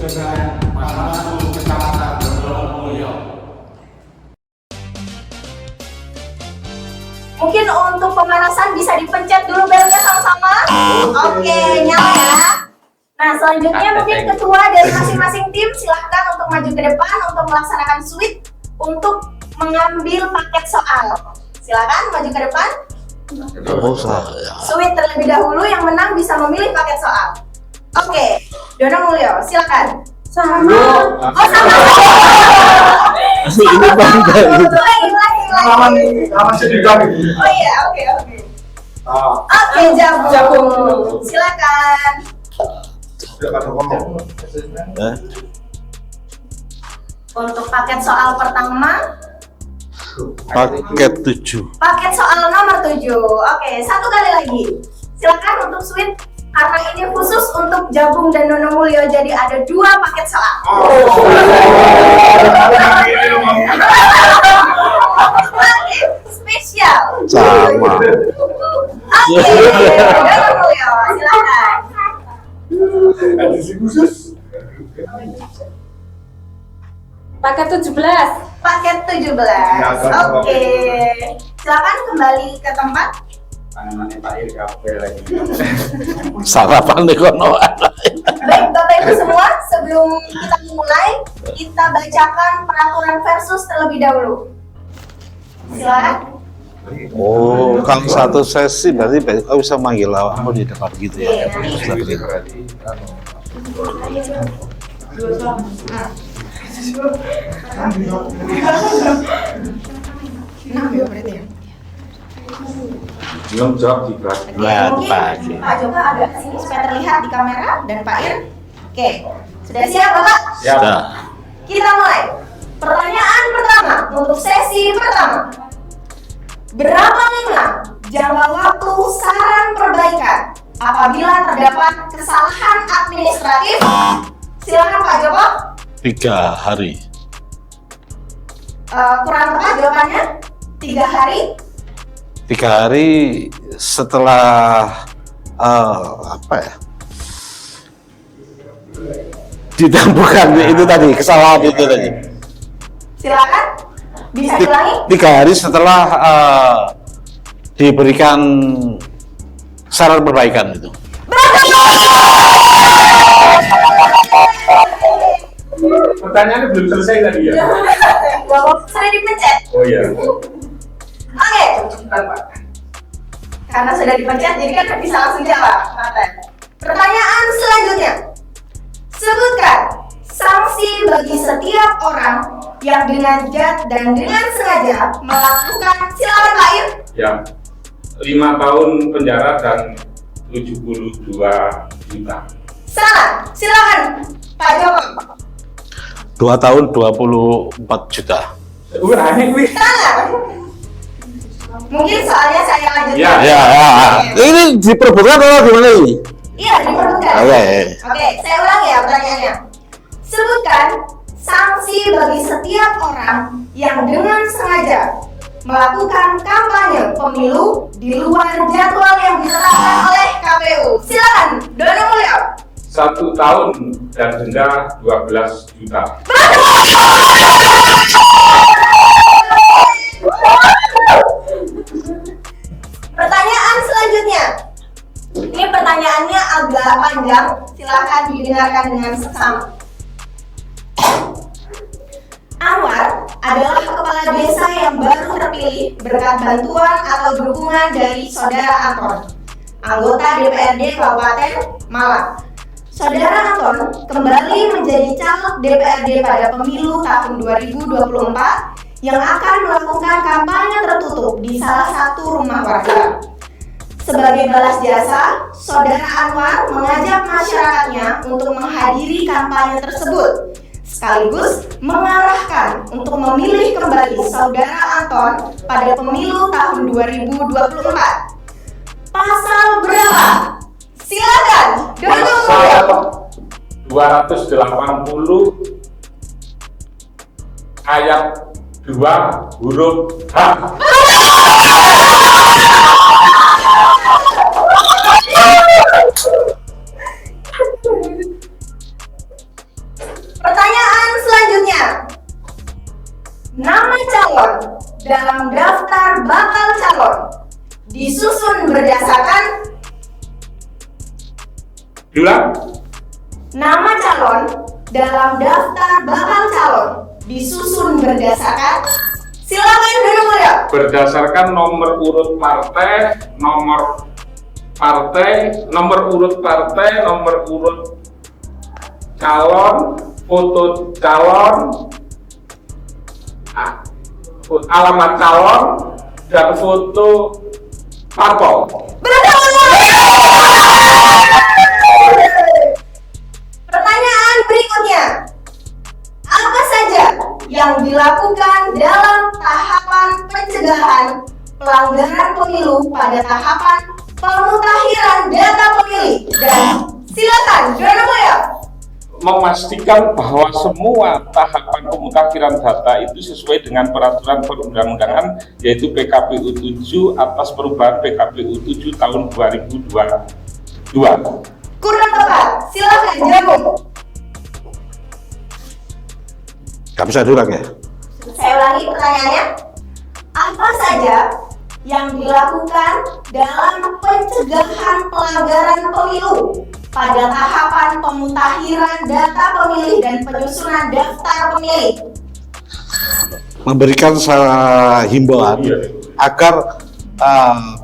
dengan Masuk Kecamatan Donomulyo. Mungkin untuk pemanasan bisa dipencet dulu belnya sama-sama. Oke, nyala ya. Nah, selanjutnya mungkin ketua dari masing-masing tim silahkan untuk maju ke depan untuk melaksanakan switch untuk mengambil paket soal. Silakan maju ke depan. Switch terlebih dahulu, yang menang bisa memilih paket soal. Oke, Donomulyo, silakan. Sama. Oh, sama. Ini bangga. Lagi. Oh iya, oke. Oke, Jabung. Silakan. Untuk paket soal pertama, Paket 7. paket soal nomor 7. Oke, satu kali lagi. Silakan untuk switch karena ini khusus untuk Jabung dan Donomulyo, jadi ada 2 paket soal. Paket spesial. Sama. Oke, Donomulyo, silakan. Paket 17. Paket 17. Oke. Silakan kembali ke tempat. Anak-anak Pak Ir kafe lagi. Sarapan di kono. Baik, Bapak Ibu semua, sebelum kita mulai, kita bacakan peraturan versus terlebih dahulu. Silakan. Oh, kalau satu sesi berarti kau bisa manggil awakmu di depan gitu ya. Belum jawab di kelas. Lihat Mungkin pagi. Pak Joko agak ke sini supaya terlihat di kamera dan Pak Ir. Oke, sudah siap Bapak? Sudah. Kita mulai. Pertanyaan pertama untuk sesi pertama. Berapa lama jangka waktu saran perbaikan apabila terdapat kesalahan administratif? Silakan Pak Joko. 3 hari. Kurang tepat jawabannya. 3 hari. 3 hari setelah apa ya? Ditemukan itu tadi, kesalahan itu tadi. Silakan. Bisa diulangi? 3 hari setelah diberikan saran perbaikan itu. Pertanyaannya belum selesai tadi ya? Sudah dipencet. Oh iya. Oke. Karena sudah dipencet, jadi kan bisa langsung jawab. Pertanyaan selanjutnya. Sebutkan sanksi bagi setiap orang yang dengan dan dengan sengaja melakukan, silakan Pak Ir. Ya. 5 tahun penjara dan 72 juta. Salah, silakan Pak Joko. 2 tahun 24 juta. Aneh wih. Salah. Mungkin soalnya saya lanjutkan. Ya. Ya, ya. Ini diperbutkan atau gimana ini? Iya, diperlukan. Oke. Oke, saya ulangi ya pertanyaannya. Sebutkan sanksi bagi setiap orang yang dengan sengaja melakukan kampanye pemilu di luar jadwal yang ditetapkan oleh KPU. Silakan, Donomulyo. 1 tahun dan denda 12 juta. Pertanyaan selanjutnya. Ini pertanyaannya agak panjang. Silakan didengarkan dengan seksama. Anwar adalah kepala desa yang baru terpilih berkat bantuan atau dukungan dari Saudara Anton, anggota DPRD Kabupaten Malang. Saudara Anton kembali menjadi caleg DPRD pada pemilu tahun 2024 yang akan melakukan kampanye tertutup di salah satu rumah warga. Sebagai balas jasa, Saudara Anwar mengajak masyarakatnya untuk menghadiri kampanye tersebut, sekaligus mengarahkan untuk memilih kembali Saudara Anton pada pemilu tahun 2024. Pasal berapa? Silakan, Pasal 280 ayat 2 huruf H. berdasarkan Diulang. nama calon dalam daftar bakal calon disusun berdasarkan, silakan dulu mulya. Berdasarkan nomor urut partai, nomor urut partai, nomor urut calon, foto calon, alamat calon, dan foto parpol. Pertanyaan berikutnya, apa saja yang dilakukan dalam tahapan pencegahan pelanggaran pemilu pada tahapan pemutahiran data pemilih? Dan silakan, Jono Mulya. Memastikan bahwa semua tahapan pemutakhiran data itu sesuai dengan peraturan perundang-undangan, yaitu PKPU 7 atas perubahan PKPU 7 tahun 2022. Kurang tepat, silakan jawab. Gak bisa diulang ya? Saya ulangi pertanyaannya. Apa saja yang dilakukan dalam pencegahan pelanggaran pemilu pada tahapan pemutakhiran data pemilih dan penyusunan daftar pemilih? Memberikan himbauan agar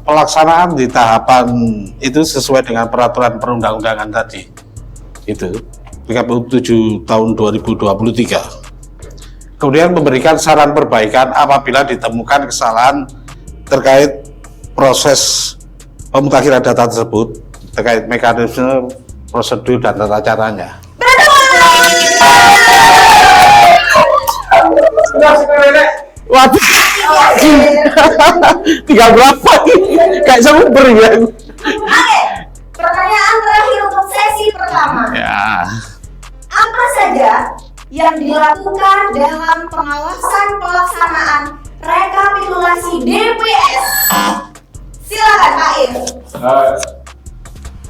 pelaksanaan di tahapan itu sesuai dengan peraturan perundang-undangan tadi. Itu PKPU 7 tahun 2023. Kemudian memberikan saran perbaikan apabila ditemukan kesalahan terkait proses pemutakhiran data tersebut, terkait mekanisme, prosedur, dan tata caranya. Waduh, tinggal berapa? Kayak sumber ya. Oke, pertanyaan terakhir untuk sesi pertama. Ya. Apa saja yang dilakukan dalam pengawasan pelaksanaan rekapitulasi DPS? Silakan Pak Ir.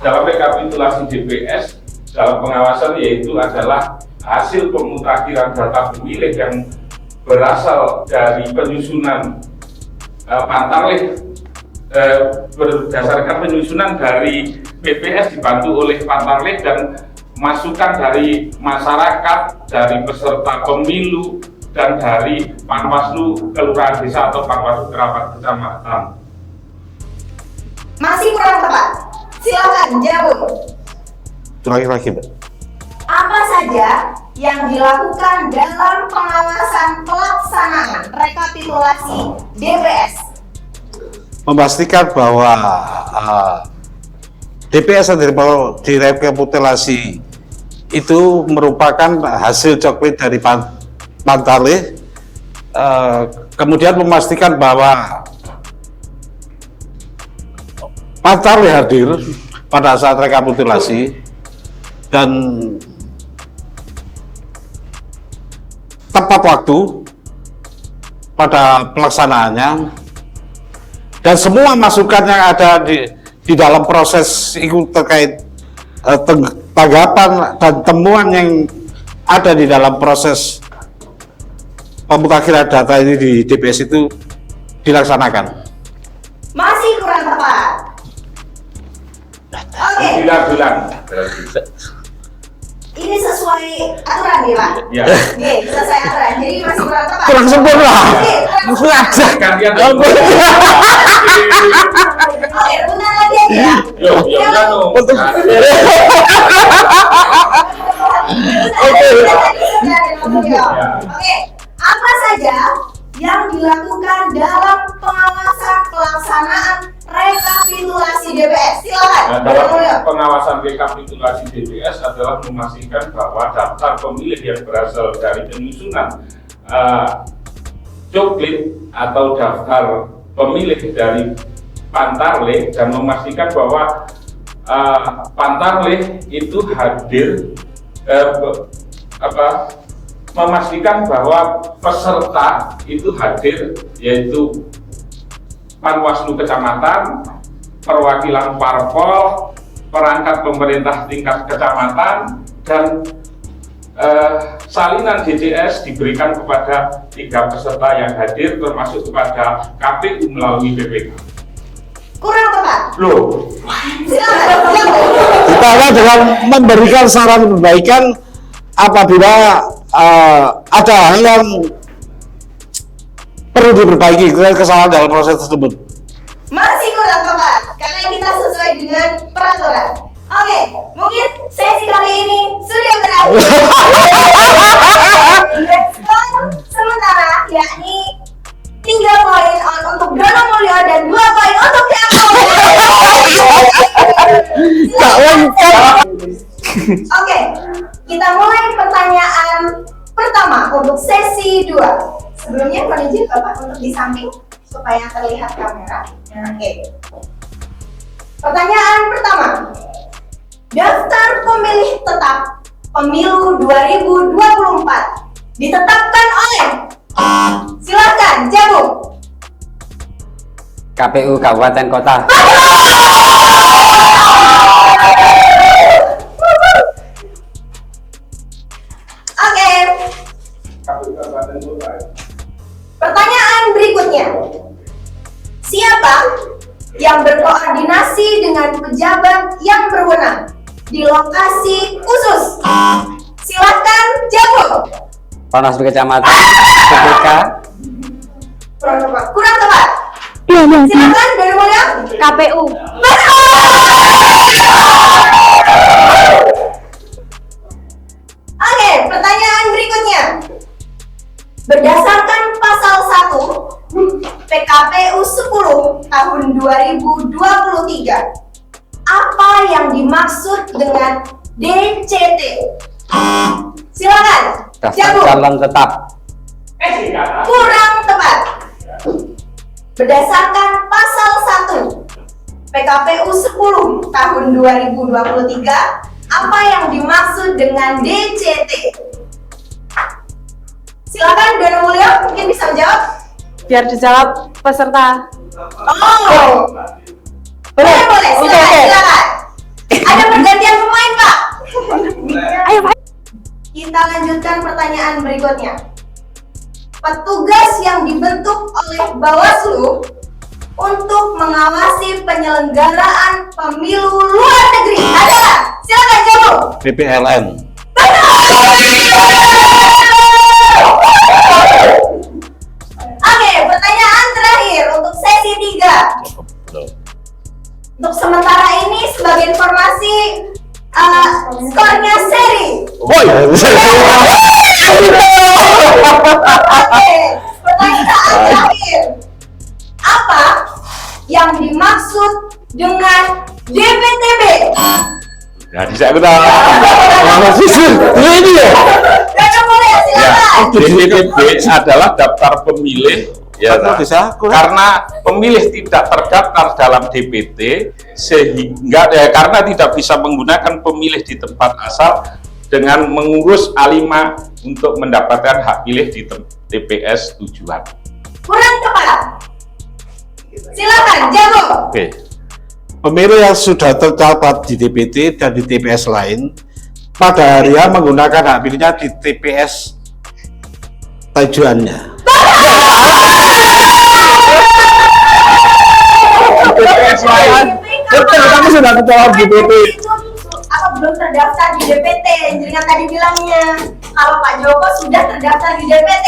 Dalam rekapitulasi DPS, dalam pengawasan yaitu adalah hasil pemutakhiran data pemilih yang berasal dari penyusunan pantarlih berdasarkan penyusunan dari PPS dibantu oleh pantarlih dan masukan dari masyarakat, dari peserta pemilu, dan dari Panwaslu Kelurahan Desa atau Panwaslu Kecamatan. Masih kurang tepat. Silakan jawab. Lagi, Mbak. Apa saja yang dilakukan dalam pengawasan pelaksanaan rekapitulasi DPS? Memastikan bahwa DPS yang direkapitulasi itu merupakan hasil coklit dari pantarlih, kemudian memastikan bahwa pantarlih hadir pada saat rekapitulasi dan tepat waktu pada pelaksanaannya, dan semua masukan yang ada di dalam proses itu terkait tanggapan dan temuan yang ada di dalam proses pemutakhiran data ini di DPS itu dilaksanakan. Masih kurang tepat. Oke, Bilang. ini sesuai aturan nih Pak. Ya. Nih, sesuai aturan. Jadi masih kurang tepat. Kurang sempurna. Oke, Langsung aja. Gantian. Oke, bentar lagi aja ya. Yo, Untuk Oke, apa saja yang dilakukan dalam pengawasan pelaksanaan rekapitulasi DPS? Silakan. Nah, dalam pengawasan rekapitulasi DPS adalah memastikan bahwa daftar pemilih yang berasal dari penyusunan coklit atau daftar pemilih dari pantarlih, dan memastikan bahwa pantarlih itu hadir, memastikan bahwa peserta itu hadir, yaitu Panwaslu Kecamatan, perwakilan parpol, perangkat pemerintah tingkat kecamatan, dan salinan DCS diberikan kepada 3 peserta yang hadir, termasuk kepada KPU melalui BPK. Kurang tepat. Loh, Silakan. Jawab. Ditambah dengan memberikan saran perbaikan apabila ada hal yang perlu diperbaiki kesalahan dalam proses tersebut. Masih kurang tepat karena kita sesuai dengan peraturan. Oke, mungkin sesi kali ini sudah berakhir. Skor sementara yakni 3 poin untuk Dono Mulyo dan 2 poin untuk Tiako. Oke, kita mulai pertanyaan pertama untuk sesi 2. Sebelumnya mohon izin Bapak untuk di samping supaya terlihat kamera. Oke. Pertanyaan pertama. Daftar pemilih tetap Pemilu 2024 ditetapkan oleh silakan jawab. KPU Kabupaten Kota. Oke. Pertanyaan berikutnya. Siapa yang berkoordinasi dengan pejabat yang berwenang di lokasi khusus? Silakan jawab. Panwaslu Kecamatan. PPK. Kurang tepat. Silakan Dono Mulyo. KPU. Oke, pertanyaan berikutnya. Berdasarkan pasal 1 PKPU 10 tahun 2023, apa yang dimaksud dengan DCT? Silakan. Daftar Jawab. calon tetap. Kurang tepat. Berdasarkan pasal 1 PKPU 10 tahun 2023, apa yang dimaksud dengan DCT? Silakan Dono Mulyo mungkin bisa menjawab. Biar dijawab peserta. Oh. Boleh, silakan, Oke. silakan. Ada pergantian pemain, Pak. Ayo, Pak. Kita lanjutkan pertanyaan berikutnya. Petugas yang dibentuk oleh Bawaslu untuk mengawasi penyelenggaraan pemilu luar negeri adalah, silakan jawab. BPLN. Oke, pertanyaan terakhir untuk sesi 3. Untuk sementara ini sebagai informasi skornya seri. Oh iya. Oke, pertanyaan terakhir. Apa yang dimaksud dengan DPTB? nah bisa kita. Ini ya. Dono Mulyo, silakan. DPTB adalah daftar pemilih ya, Bisa, karena pemilih tidak terdaftar dalam DPT sehingga karena tidak bisa menggunakan pemilih di tempat asal dengan mengurus A5 untuk mendapatkan hak pilih di TPS tujuan. Kurang tepat. Silakan jawab. Oke. Pemilih yang sudah tercatat di DPT dan di TPS lain pada hari H menggunakan hak pilihnya di TPS tujuannya. TPS lain. Betul, kamu sudah ketua DPT. Apa belum terdaftar di DPT? Jenengan tadi bilangnya kalau Pak Joko sudah terdaftar di DPT.